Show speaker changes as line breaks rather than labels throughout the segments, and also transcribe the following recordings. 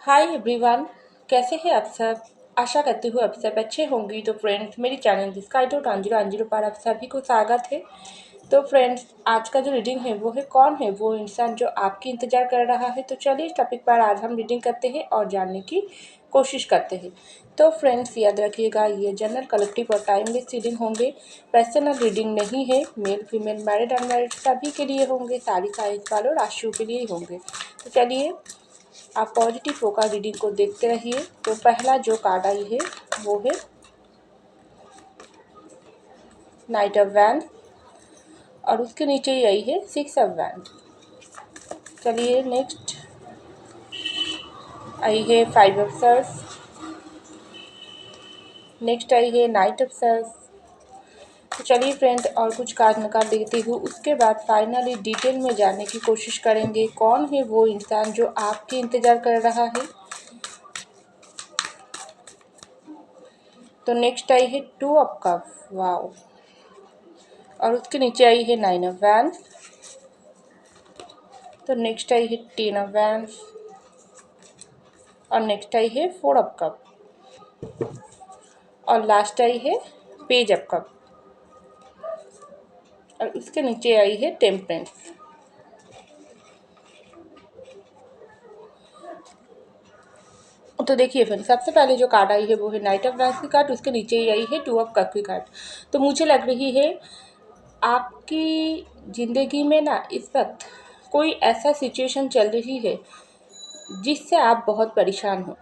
Hi everyone. कैसे हैं आप सब। आशा करती हूँ आप सब अच्छे होंगी। तो फ्रेंड्स, मेरी channel sky dot Anju Anju पर आप सभी को स्वागत है। तो फ्रेंड्स, आज का जो रीडिंग है वो है कौन है वो इंसान जो आपकी इंतजार कर रहा है। तो चलिए इस टॉपिक पर आज हम रीडिंग करते हैं और जानने की कोशिश करते हैं। तो फ्रेंड्स, याद रखिएगा, ये जनरल कलेक्टिव और टाइमलेस रीडिंग होंगे। पर्सनल रीडिंग नहीं है। मेल फीमेल मैरिड अनमैरिड सभी के लिए होंगे। सारी साइज वालों राशियों के लिए ही होंगे। तो चलिए आप पॉजिटिव होकर रीडिंग को देखते रहिए। तो पहला जो कार्ड आई है वो है नाइट ऑफ वैंड और उसके नीचे ही आई है 6 ऑफ वैंड। चलिए नेक्स्ट आई है 5 ऑफ सर्स। नेक्स्ट आई है नाइट ऑफ सर्स। तो चलिए फ्रेंड, और कुछ कार्ड निकाल देती हूँ। उसके बाद फाइनली डिटेल में जानने की कोशिश करेंगे कौन है वो इंसान जो आपके इंतज़ार कर रहा है। तो नेक्स्ट आई है 2 ऑफ कप, वाओ। और उसके नीचे आई है 9 ऑफ वैंड। तो नेक्स्ट आई है 10 ऑफ वैंड और नेक्स्ट आई है 4 ऑफ कप और लास्ट आई है पेज ऑफ कप और उसके नीचे आई है टेम्परेंस। तो देखिए फ्रेंड, सबसे पहले जो कार्ड आई है वो है नाइट ऑफ वैंड्स की कार्ड। उसके नीचे ही आई है 2 ऑफ कप की कार्ड। तो मुझे लग रही है आपकी ज़िंदगी में ना इस वक्त कोई ऐसा सिचुएशन चल रही है जिससे आप बहुत परेशान हो,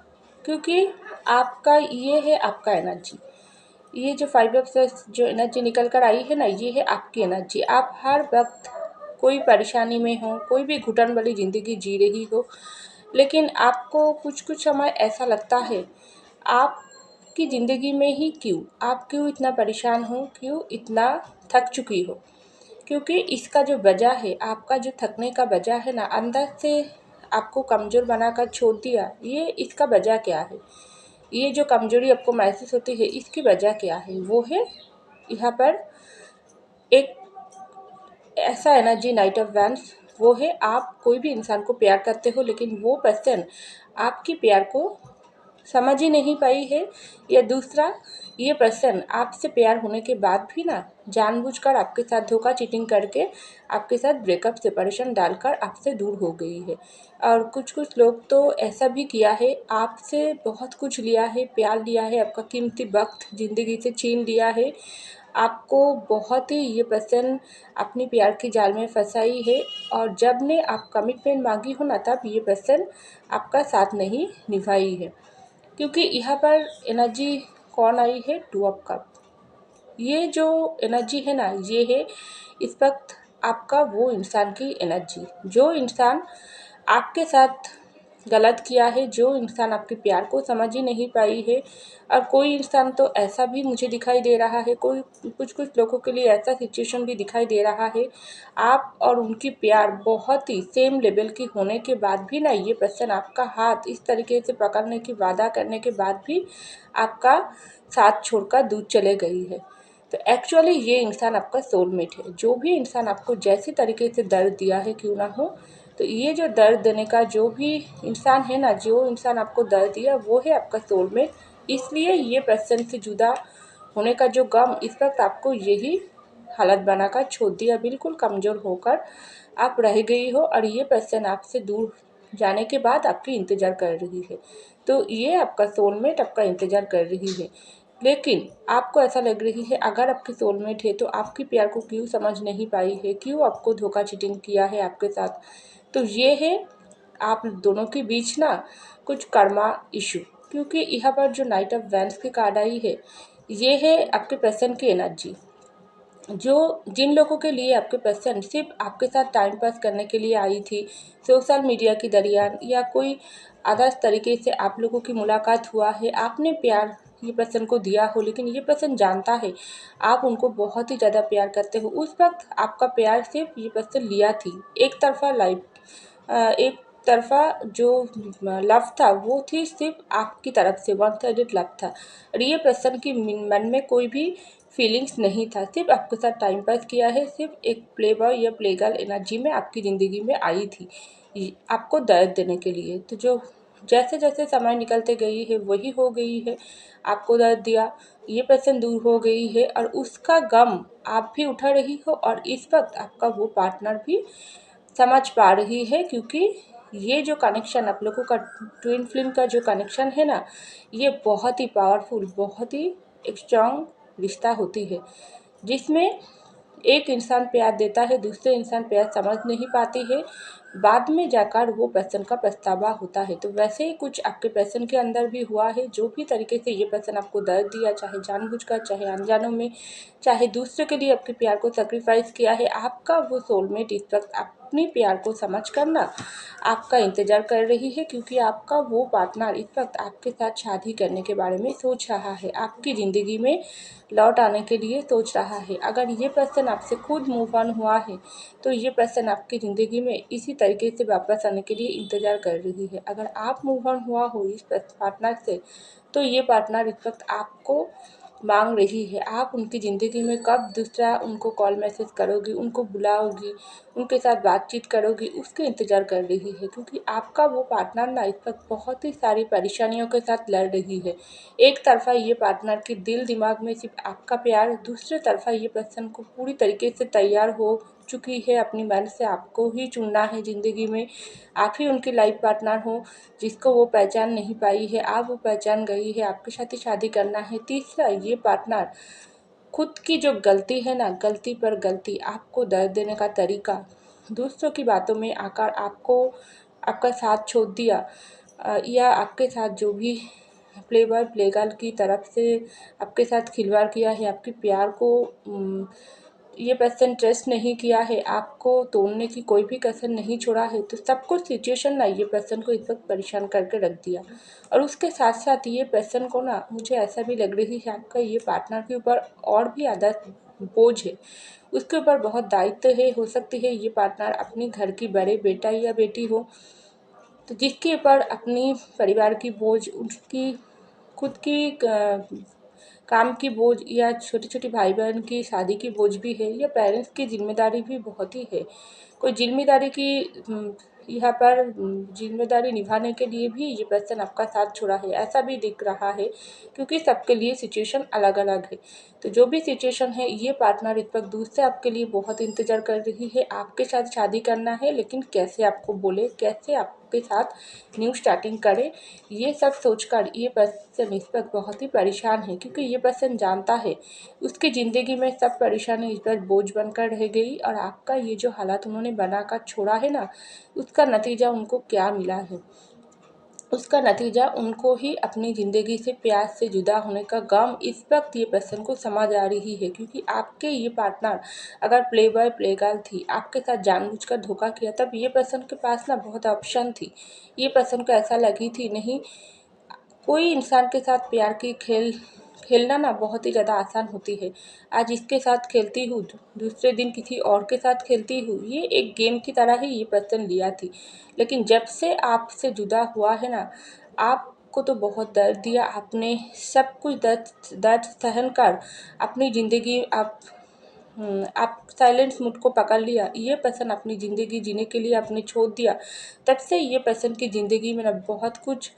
क्योंकि आपका ये है आपका एनर्जी। ये जो 5 ऑफ सर्स जो एनर्जी निकल कर आई है ना, ये है आपकी एनर्जी। आप हर वक्त कोई परेशानी में हो, कोई भी घुटन वाली ज़िंदगी जी रही हो, लेकिन आपको कुछ कुछ समय ऐसा लगता है आपकी ज़िंदगी में ही आप क्यों इतना परेशान हो, क्यों इतना थक चुकी हो। क्योंकि इसका जो वजह है, आपका जो थकने का वजह है ना, अंदर से आपको कमज़ोर बनाकर छोड़ दिया, ये इसका वजह क्या है। ये जो कमज़ोरी आपको महसूस होती है इसकी वजह क्या है, वो है यहाँ पर एक ऐसा एनर्जी नाइट ऑफ वैंड्स। वो है आप कोई भी इंसान को प्यार करते हो, लेकिन वो पर्सन आपकी प्यार को समझ ही नहीं पाई है। या दूसरा, ये पर्सन आपसे प्यार होने के बाद भी ना जानबूझकर आपके साथ धोखा चीटिंग करके आपके साथ ब्रेकअप सेपरेशन डालकर आपसे दूर हो गई है। और कुछ कुछ लोग तो ऐसा भी किया है, आपसे बहुत कुछ लिया है, प्यार लिया है, आपका कीमती वक्त ज़िंदगी से छीन लिया है। आपको बहुत ही ये पर्सन अपनी प्यार के जाल में फंसाई है। और जब ने आप कमिटमेंट मांगी हो ना, तब ये पर्सन आपका साथ नहीं निभाई है। क्योंकि यहाँ पर एनर्जी कौन आई है, 2 ऑफ कप। ये जो एनर्जी है ना, ये है इस वक्त आपका वो इंसान की एनर्जी जो इंसान आपके साथ गलत किया है, जो इंसान आपके प्यार को समझ ही नहीं पाई है। और कोई इंसान तो ऐसा भी मुझे दिखाई दे रहा है, कोई कुछ कुछ लोगों के लिए ऐसा सिचुएशन भी दिखाई दे रहा है, आप और उनकी प्यार बहुत ही सेम लेवल की होने के बाद भी ना, ये पर्सन आपका हाथ इस तरीके से पकड़ने की वादा करने के बाद भी आपका साथ छोड़कर दूर चले गई है। तो एक्चुअली ये इंसान आपका सोलमेट है। जो भी इंसान आपको जैसी तरीके से दर्द दिया है क्यों ना हो, तो ये जो दर्द देने का जो भी इंसान है ना, जो इंसान आपको दर्द दिया, वो है आपका सोलमेट। इसलिए ये पर्सन से जुदा होने का जो गम इस वक्त आपको यही हालत बनाकर छोड़ दिया, बिल्कुल कमज़ोर होकर आप रह गई हो। और ये पर्सन आपसे दूर जाने के बाद आपकी इंतज़ार कर रही है। तो ये आपका सोलमेट आपका इंतज़ार कर रही है। लेकिन आपको ऐसा लग रही है, अगर आपकी सोलमेट है तो आपकी प्यार को क्यों समझ नहीं पाई है, क्यों आपको धोखा चीटिंग किया है आपके साथ। तो ये है आप दोनों के बीच ना कुछ कर्मा इशू। क्योंकि यहाँ पर जो नाइट ऑफ वैंड्स की कार्ड आई है, ये है आपके पर्सन की एनर्जी। जो जिन लोगों के लिए आपके पर्सन सिर्फ आपके साथ टाइम पास करने के लिए आई थी, सोशल मीडिया के दरमियान या कोई अदर्स तरीके से आप लोगों की मुलाकात हुआ है, आपने प्यार ये पर्सन को दिया हो, लेकिन ये पर्सन जानता है आप उनको बहुत ही ज़्यादा प्यार करते हो। उस वक्त आपका प्यार सिर्फ ये पर्सन लिया थी, एक तरफा एक तरफा जो लव था वो थी सिर्फ आपकी तरफ से, वन साइडेड लव था। और ये पर्सन की मन में कोई भी फीलिंग्स नहीं था, सिर्फ आपके साथ टाइम पास किया है, सिर्फ एक प्ले बॉय या प्ले गर्ल एनर्जी में आपकी ज़िंदगी में आई थी आपको दर्द देने के लिए। तो जो जैसे जैसे समय निकलते गई है वही हो गई है, आपको दर्द दिया, ये पर्सन दूर हो गई है और उसका गम आप भी उठा रही हो और इस वक्त आपका वो पार्टनर भी समझ पा रही है, क्योंकि ये जो कनेक्शन आप लोगों का ट्विन फ्लेम का जो कनेक्शन है ना, ये बहुत ही पावरफुल, बहुत ही स्ट्रांग रिश्ता होती है, जिसमें एक इंसान प्यार देता है, दूसरे इंसान प्यार समझ नहीं पाती है, बाद में जाकर वो पर्सन का पछतावा होता है। तो वैसे ही कुछ आपके पर्सन के अंदर भी हुआ है, जो भी तरीके से ये पर्सन आपको दर्द दिया, चाहे जानबूझकर चाहे अनजानों में, चाहे दूसरे के लिए आपके प्यार को सेक्रीफाइस किया है, आपका वो सोलमेट इस वक्त अपने प्यार को समझ कर ना आपका इंतज़ार कर रही है, क्योंकि आपका वो पार्टनर इस वक्त आपके साथ शादी करने के बारे में सोच रहा है, आपकी ज़िंदगी में लौट आने के लिए सोच रहा है। अगर ये पर्सन आपसे खुद मूव ऑन हुआ है तो ये पर्सन आपकी ज़िंदगी में इसी तरीके से वापस आने के लिए इंतज़ार कर रही है। अगर आप मूव ऑन हुआ हो इस पार्टनर से, तो ये पार्टनर इस वक्त आपको मांग रही है। आप उनकी ज़िंदगी में कब दूसरा उनको कॉल मैसेज करोगी, उनको बुलाओगी, उनके साथ बातचीत करोगी, उसके इंतज़ार कर रही है, क्योंकि आपका वो पार्टनर ना इस वक्त बहुत ही सारी परेशानियों के साथ लड़ रही है। एक तरफा ये पार्टनर के दिल दिमाग में सिर्फ आपका प्यार, दूसरे तरफा ये पर्सन को पूरी तरीके से तैयार हो चुकी है, अपनी मन से आपको ही चुनना है ज़िंदगी में, आप ही उनकी लाइफ पार्टनर हो, जिसको वो पहचान नहीं पाई है, आप वो पहचान गई है, आपके साथ ही शादी करना है। तीसरा, ये पार्टनर खुद की जो गलती है ना, गलती पर गलती, आपको दर्द देने का तरीका, दूसरों की बातों में आकर आपको आपका साथ छोड़ दिया, या आपके साथ जो भी प्ले बॉय प्ले गर्ल की तरफ से आपके साथ खिलवाड़ किया है, आपके प्यार को ये पर्सन ट्रस्ट नहीं किया है, आपको तोड़ने की कोई भी कसर नहीं छोड़ा है, तो सब कुछ सिचुएशन ना ये पर्सन को इस वक्त परेशान करके रख दिया। और उसके साथ साथ ये पर्सन को ना, मुझे ऐसा भी लग रही है आपका ये पार्टनर के ऊपर और भी ज़्यादा बोझ है, उसके ऊपर बहुत दायित्व है। हो सकती है ये पार्टनर अपने घर की बड़े बेटा या बेटी हो, तो जिसके ऊपर अपनी परिवार की बोझ, उसकी खुद की काम की बोझ, या छोटी छोटी भाई बहन की शादी की बोझ भी है, या पेरेंट्स की जिम्मेदारी भी बहुत ही है। कोई जिम्मेदारी की यहाँ पर जिम्मेदारी निभाने के लिए भी ये पर्सन आपका साथ छोड़ा है, ऐसा भी दिख रहा है, क्योंकि सबके लिए सिचुएशन अलग अलग है। तो जो भी सिचुएशन है, ये पार्टनर इस वक्त दूर से आपके लिए बहुत इंतज़ार कर रही है, आपके साथ शादी करना है, लेकिन कैसे आपको बोले, कैसे आपके साथ न्यू स्टार्टिंग करे, ये सब सोचकर ये पर्सन इस वक्त बहुत ही परेशान है, क्योंकि ये पर्सन जानता है उसकी ज़िंदगी में सब परेशानी इस पर बोझ बनकर रह गई, और आपका ये जो हालात उन्होंने बनाकर छोड़ा है ना, उसका नतीजा उनको क्या मिला है, उसका नतीजा उनको ही अपनी ज़िंदगी से प्यार से जुदा होने का गम इस वक्त ये पर्सन को समझ आ रही है। क्योंकि आपके ये पार्टनर अगर प्ले बॉय प्ले गर्ल थी, आपके साथ जानबूझकर धोखा किया, तब ये पर्सन के पास ना बहुत ऑप्शन थी। ये पर्सन को ऐसा लगी थी नहीं, कोई इंसान के साथ प्यार की खेलना ना बहुत ही ज़्यादा आसान होती है। आज इसके साथ खेलती हूँ, दूसरे दिन किसी और के साथ खेलती हूँ, ये एक गेम की तरह ही ये पर्सन लिया थी। लेकिन जब से आपसे जुदा हुआ है ना, आपको तो बहुत दर्द दिया, आपने सब कुछ दर्द दर्द सहन कर अपनी ज़िंदगी आप साइलेंस मूड को पकड़ लिया, ये पर्सन अपनी ज़िंदगी जीने के लिए आपने छोड़ दिया। तब से ये पर्सन की ज़िंदगी में ना बहुत कुछ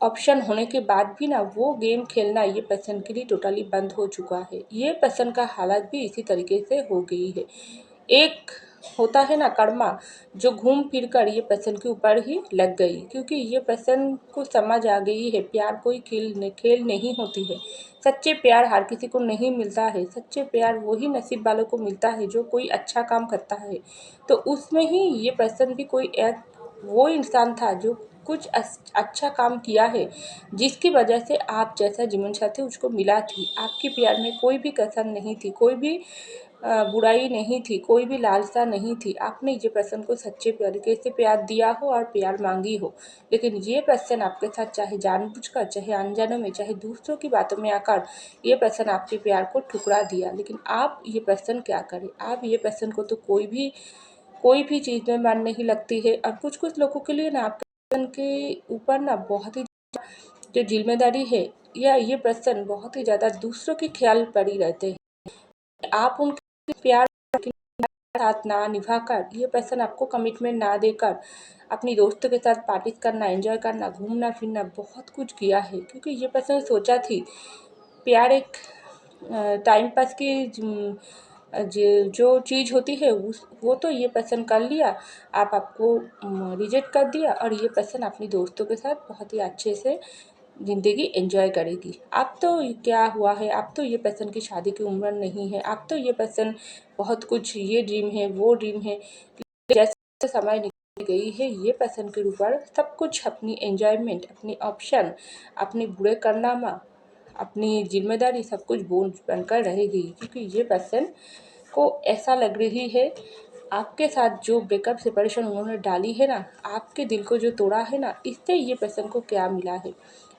ऑप्शन होने के बाद भी ना वो गेम खेलना ये पर्सन के लिए टोटली बंद हो चुका है। ये पर्सन का हालत भी इसी तरीके से हो गई है। एक होता है ना कर्मा, जो घूम फिर कर ये पर्सन के ऊपर ही लग गई, क्योंकि ये पर्सन को समझ आ गई है प्यार कोई खेल नहीं होती है। सच्चे प्यार हर किसी को नहीं मिलता है, सच्चे प्यार वही नसीब वालों को मिलता है जो कोई अच्छा काम करता है। तो उसमें ही ये पर्सन भी कोई एक वो इंसान था जो कुछ अच्छा काम किया है, जिसकी वजह से आप जैसा जीवन साथी उसको मिला थी। आपके प्यार में कोई भी कसर नहीं थी, कोई भी बुराई नहीं थी, कोई भी लालसा नहीं थी। आपने ये पर्सन को सच्चे तरीके से प्यार दिया हो और प्यार मांगी हो, लेकिन ये पर्सन आपके साथ चाहे जानबूझकर चाहे अनजानों में चाहे दूसरों की बातों में आकर ये पर्सन आपके प्यार को ठुकरा दिया। लेकिन आप ये पर्सन क्या करें, आप ये पर्सन को तो कोई भी चीज़ में मन नहीं लगती है। और कुछ कुछ लोगों के लिए ना आपके पर्सन के ऊपर ना बहुत ही जो जिम्मेदारी है, या ये पर्सन बहुत ही ज़्यादा दूसरों के ख्याल पड़ी रहते हैं। आप उनके प्यार साथ ना निभाकर, ये पर्सन आपको कमिटमेंट ना देकर अपनी दोस्तों के साथ पार्टी करना, एंजॉय करना, घूमना फिरना बहुत कुछ किया है। क्योंकि ये पर्सन सोचा थी प्यार एक टाइम पास की जो चीज़ होती है वो तो ये पर्सन कर लिया, आपको रिजेक्ट कर दिया, और ये पर्सन अपनी दोस्तों के साथ बहुत ही अच्छे से ज़िंदगी एंजॉय करेगी। अब तो क्या हुआ है, अब तो ये पर्सन की शादी की उम्र नहीं है, अब तो ये पर्सन बहुत कुछ, ये ड्रीम है वो ड्रीम है। जैसे समय निकल गई है, ये पर्सन के ऊपर सब कुछ अपनी एंजॉयमेंट, अपनी ऑप्शन, अपनी बुरे कारनामा, अपनी जिम्मेदारी सब कुछ बोझ बनकर रहेगी। क्योंकि ये पर्सन को ऐसा लग रही है आपके साथ जो ब्रेकअप सेपरेशन उन्होंने डाली है ना, आपके दिल को जो तोड़ा है ना, इससे ये पर्सन को क्या मिला है,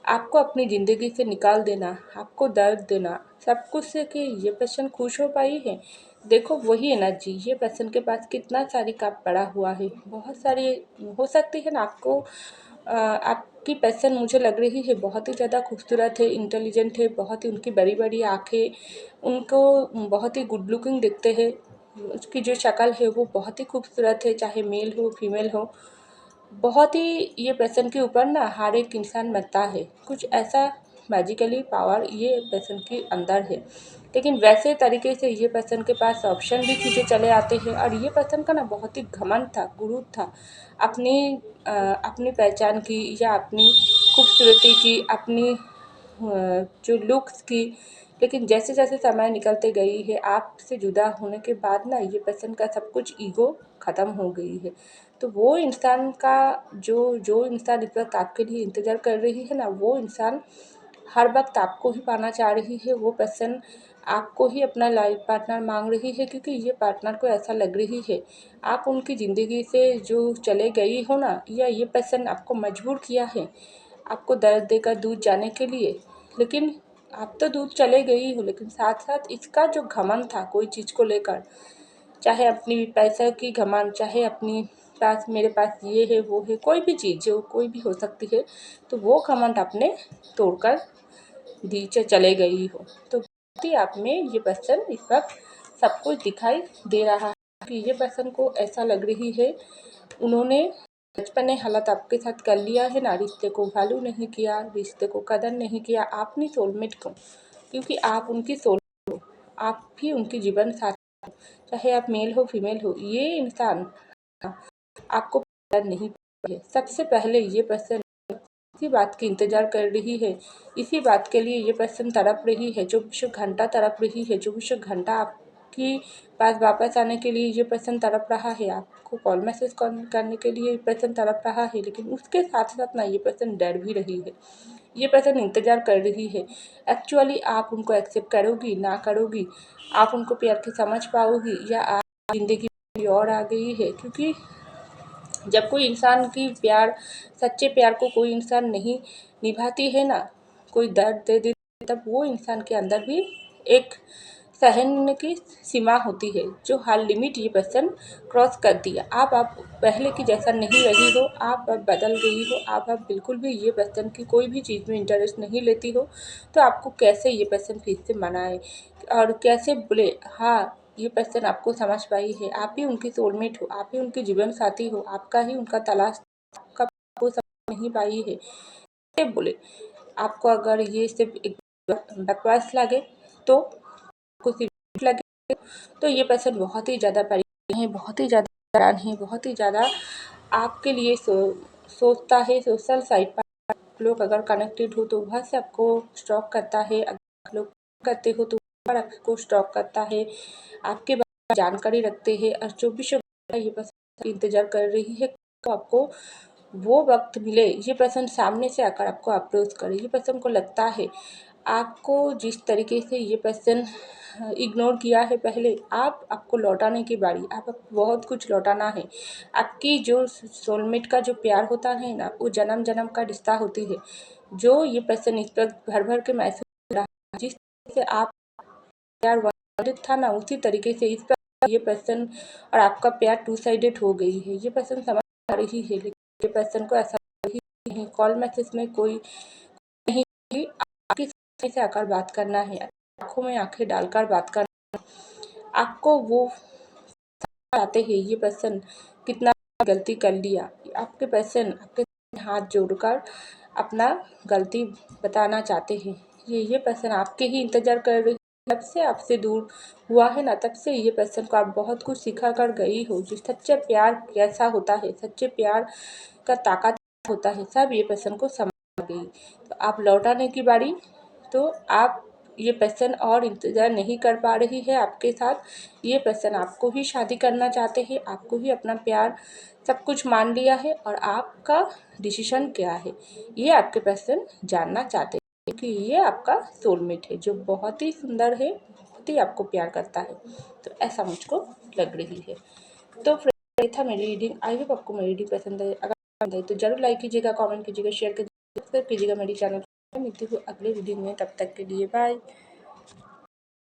आपको अपनी ज़िंदगी से निकाल देना, आपको दर्द देना, सब कुछ से कि ये पर्सन खुश हो पाई है। देखो वही एनर्जी ये पर्सन के पास कितना सारी कप पड़ा हुआ है, बहुत सारी हो सकती है ना। आपकी पर्सन मुझे लग रही है बहुत ही ज़्यादा खूबसूरत है, इंटेलिजेंट है, बहुत ही उनकी बड़ी बड़ी आँखें, उनको बहुत ही गुड लुकिंग दिखते हैं, उसकी जो शक्ल है वो बहुत ही खूबसूरत है, चाहे मेल हो फीमेल हो। बहुत ही ये पर्सन के ऊपर ना हर एक इंसान मरता है, कुछ ऐसा मैजिकली पावर ये पर्सन के अंदर है। लेकिन वैसे तरीके से ये पर्सन के पास ऑप्शन भी खींचे चले आते हैं, और ये पर्सन का ना बहुत ही घमंड था, गुरूर था अपनी पहचान की, या अपनी खूबसूरती की, अपनी जो लुक्स की। लेकिन जैसे जैसे समय निकलते गई है, आपसे जुदा होने के बाद ना ये पर्सन का सब कुछ ईगो ख़त्म हो गई है। तो वो इंसान का जो इंसान इस वक्त आपके लिए इंतज़ार कर रही है ना, वो इंसान हर वक्त आपको ही पाना चाह रही है। वो पर्सन आपको ही अपना लाइफ पार्टनर मांग रही है, क्योंकि ये पार्टनर को ऐसा लग रही है आप उनकी ज़िंदगी से जो चले गई हो ना, या ये पर्सन आपको मजबूर किया है आपको दर्द देकर दूर जाने के लिए। लेकिन आप तो दूर चले गई हो, लेकिन साथ साथ इसका जो घमंड था कोई चीज़ को लेकर, चाहे अपनी पैसा की घमंड, चाहे अपनी पास मेरे पास ये है वो है, कोई भी चीज़ जो कोई भी हो सकती है, तो वो घमंड आपने तोड़कर नीचे चले गई हो। तो आप में ये पर्सन इस वक्त सब कुछ दिखाई दे रहा है कि ये पर्सन को ऐसा लग रही है उन्होंने बचपन में हालत आपके साथ कर लिया है ना, रिश्ते को वैल्यू नहीं किया, रिश्ते को कदर नहीं किया, आपने सोलमेट को, क्योंकि आप उनकी सोल, आप भी उनकी जीवन साथी, चाहे आप मेल हो फीमेल हो, ये इंसान आपको प्यार नहीं है। सबसे पहले ये पर्सन इसी बात की इंतजार कर रही है, इसी बात के लिए ये पर्सन तड़प रही है, चौबीसों घंटा तड़प रही है, चौबीसों घंटा आपकी पास वापस आने के लिए ये पर्सन तड़प रहा है, आपको कॉल मैसेज करने के लिए ये पर्सन तड़प रहा है। लेकिन उसके साथ साथ ना ये पर्सन डर भी रही है, ये पर्सन इंतजार कर रही है। एक्चुअली आप उनको एक्सेप्ट करोगी ना करोगी, आप उनको प्यार की समझ पाओगी, या आप ज़िंदगी और आ गई है। क्योंकि जब कोई इंसान की प्यार, सच्चे प्यार को कोई इंसान नहीं निभाती है ना, कोई दर्द दे देती, तब वो इंसान के अंदर भी एक सहन की सीमा होती है, जो हर लिमिट ये पर्सन क्रॉस कर दिया। आप पहले की जैसा नहीं रही हो, आप अब बदल गई हो, आप अब बिल्कुल भी ये पर्सन की कोई भी चीज़ में इंटरेस्ट नहीं लेती हो। तो आपको कैसे ये पर्सन फिर से मनाए और कैसे बोले हाँ ये पर्सन आपको समझ पाई है, आप ही उनकी सोलमेट हो, आप ही उनके जीवन साथी हो, आपका ही उनका तलाश, आपका वो समझ नहीं पाई है। ये बोले आपको अगर ये सिर्फ एक बकवास लगे, तो कुछ लगे, तो ये पर्सन बहुत ही ज़्यादा परेशान है, बहुत ही ज़्यादा हैरान है, बहुत ही ज़्यादा आपके लिए सोचता है। सोशल साइट पर लोग अगर कनेक्टेड हो तो वहाँ से आपको स्टॉक करता है, अगर लोग करते हो तो पर आपको स्टॉक करता है, आपके बारे में जानकारी रखते हैं, और 24 घंटा ये पर्सन इंतजार कर रही है तो आपको वो वक्त मिले, ये पर्सन सामने से आकर आपको अप्रोच करे। ये पर्सन को लगता है आपको जिस तरीके से ये पर्सन इग्नोर किया है पहले, आपको लौटाने की बारी, आप बहुत कुछ लौटाना है। आपकी जो सोलमेट का जो प्यार होता है ना, वो जन्म जन्म का रिश्ता होती है, जो ये पर्सन इस पर भर भर के महसूस कर रहा है। जिस तरह से आप प्यार वन था ना, उसी तरीके से इस पर ये पर्सन और आपका प्यार टू साइडेड हो गई है। ये पर्सन समझ आ रही है, लेकिन ये पर्सन को ऐसा नहीं, कॉल मैसेज में कोई नहीं, आपके सामने से आकर बात करना है, आंखों में आंखें डालकर बात करना, आपको वो चाहते हैं ये पर्सन कितना गलती कर लिया। आपके पर्सन आपके हाथ जोड़कर अपना गलती बताना चाहते हैं। ये पर्सन आपके ही इंतज़ार कर रही है, जब से आपसे दूर हुआ है ना तब से ये पर्सन को आप बहुत कुछ सिखा कर गई हो। जो सच्चा प्यार कैसा होता है, सच्चे प्यार का ताकत होता है, सब ये पर्सन को समझ गई। तो आप लौटाने की बारी, तो आप ये पर्सन और इंतज़ार नहीं कर पा रही है आपके साथ। ये पर्सन आपको ही शादी करना चाहते हैं, आपको ही अपना प्यार सब कुछ मान लिया है। और आपका डिसीजन क्या है ये आपके पर्सन जानना चाहते हैं, क्योंकि ये आपका सोलमेट है जो बहुत ही सुंदर है, बहुत ही आपको प्यार करता है। तो ऐसा मुझको लग रही है। तो फ्रेंड, ये था मेरी रीडिंग। आई होप आपको मेरी रीडिंग पसंद है। अगर पसंद आई तो जरूर लाइक कीजिएगा, कमेंट कीजिएगा, शेयर कीजिएगा, सब्सक्राइब कीजिएगा मेरी चैनल। मिलती हूँ अगले वीडियो में, तब तक के लिए बाय।